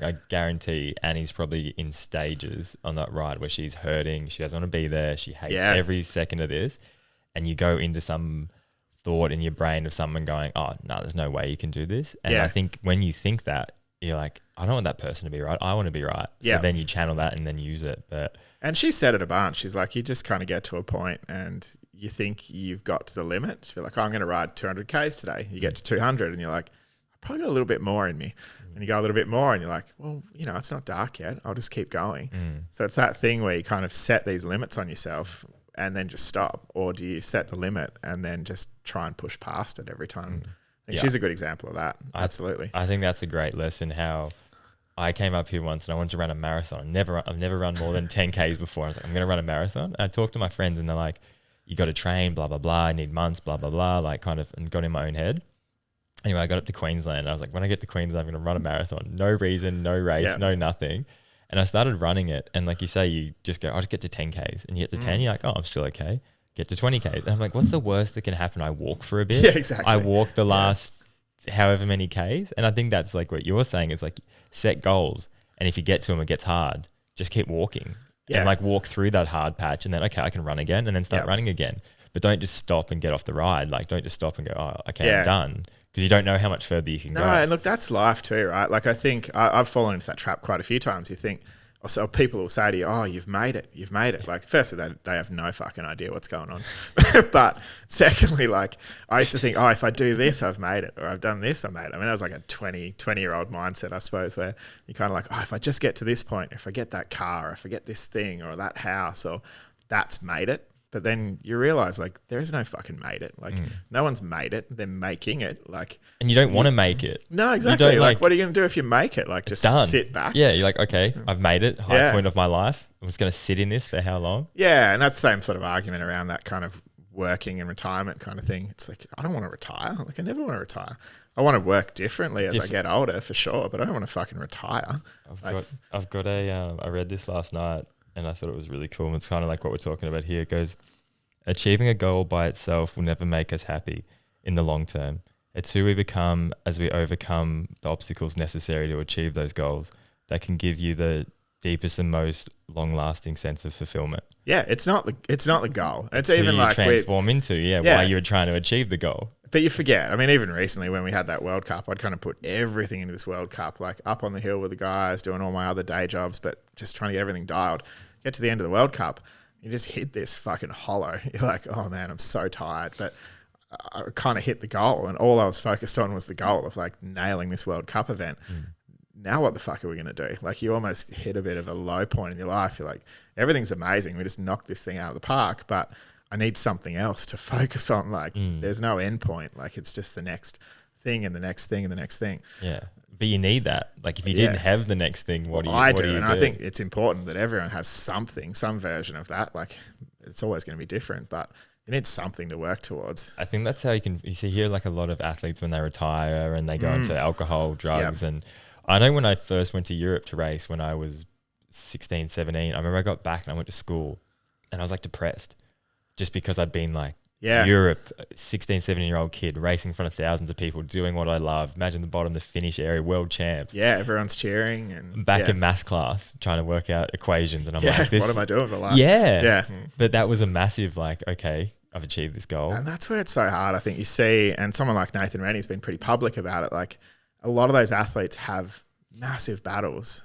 I guarantee Annie's probably in stages on that ride where she's hurting. She doesn't want to be there. She hates every second of this. And you go into some thought in your brain of someone going, oh, no, there's no way you can do this. And I think when you think that, you're like, I don't want that person to be right. I want to be right. So then you channel that and then use it. And she said it a bunch. She's like, you just kind of get to a point and you think you've got to the limit. You're like, oh, I'm going to ride 200 Ks today. You get to 200 and you're like, I probably got a little bit more in me. And you go a little bit more and you're like, well, it's not dark yet. I'll just keep going. So it's that thing where you kind of set these limits on yourself and then just stop. Or do you set the limit and then just try and push past it every time? I think she's a good example of that. Absolutely. I think that's a great lesson, how I came up here once and I wanted to run a marathon. I've never run more than 10 Ks before. I was like, I'm going to run a marathon. And I talked to my friends and they're like, you got to train, blah, blah, blah. I need months, blah, blah, blah. Like kind of, and got in my own head. Anyway, I got up to Queensland. I was like, when I get to Queensland, I'm going to run a marathon. No reason, no race, no nothing. And I started running it. And like you say, you just go, I'll just get to 10 Ks. And you get to 10, you're like, oh, I'm still okay. Get to 20 Ks. And I'm like, what's the worst that can happen? I walk for a bit. Yeah, exactly. I walk the last however many Ks. And I think that's like what you're saying is like set goals. And if you get to them, it gets hard. Just keep walking and like walk through that hard patch. And then, okay, I can run again and then start running again. But don't just stop and get off the ride. Like don't just stop and go, oh, okay, I'm done. Because you don't know how much further you can go. No, and look, that's life too, right? Like I think I've fallen into that trap quite a few times. You think, so people will say to you, oh, you've made it. Like firstly, they have no fucking idea what's going on. But secondly, like I used to think, oh, if I do this, I've made it. Or I've done this, I made it. I mean, that was like a 20-year-old mindset, I suppose, where you're kind of like, oh, if I just get to this point, if I get that car, or if I get this thing or that house, or that's made it. But then you realize like there is no fucking made it. Like no one's made it. They're making it. Like, and you don't want to make it. No, exactly. Like what are you going to do if you make it? Like just done. Sit back. Yeah. You're like, okay, I've made it. High point of my life. I'm just going to sit in this for how long? Yeah. And that's the same sort of argument around that kind of working and retirement kind of thing. It's like, I don't want to retire. Like I never want to retire. I want to work differently as I get older for sure, but I don't want to fucking retire. I've got I read this last night. And I thought it was really cool. It's kind of like what we're talking about here. It goes, achieving a goal by itself will never make us happy in the long term. It's who we become as we overcome the obstacles necessary to achieve those goals that can give you the deepest and most long-lasting sense of fulfillment. Yeah, it's not the goal. It's even even like transform into why you're trying to achieve the goal. But you forget. I mean, even recently when we had that World Cup, I'd kind of put everything into this World Cup, like up on the hill with the guys, doing all my other day jobs, but just trying to get everything dialed. Get to the end of the World Cup, you just hit this fucking hollow. You're like, oh man, I'm so tired. But I kind of hit the goal, and all I was focused on was the goal of like nailing this World Cup event. Now what the fuck are we going to do? Like you almost hit a bit of a low point in your life. You're like, everything's amazing. We just knocked this thing out of the park, but I need something else to focus on. Like there's no end point. Like it's just the next thing and the next thing and the next thing. Yeah. But you need that. Like if you didn't have the next thing, what do you do? And I think it's important that everyone has something, some version of that. Like it's always going to be different, but you need something to work towards. I think that's how you see here like a lot of athletes when they retire and they go into alcohol, drugs. And I know when I first went to Europe to race when I was 16, 17, I remember I got back and I went to school and I was like depressed just because I'd been like, Europe, 16, 17-year-old kid racing in front of thousands of people, doing what I love. Imagine the bottom, the finish area, world champs. Yeah, everyone's cheering. And back in math class, trying to work out equations. And I'm like, what am I doing for life? Yeah. But that was a massive like, okay, I've achieved this goal. And that's where it's so hard. I think you see, and someone like Nathan Rennie's been pretty public about it. Like a lot of those athletes have massive battles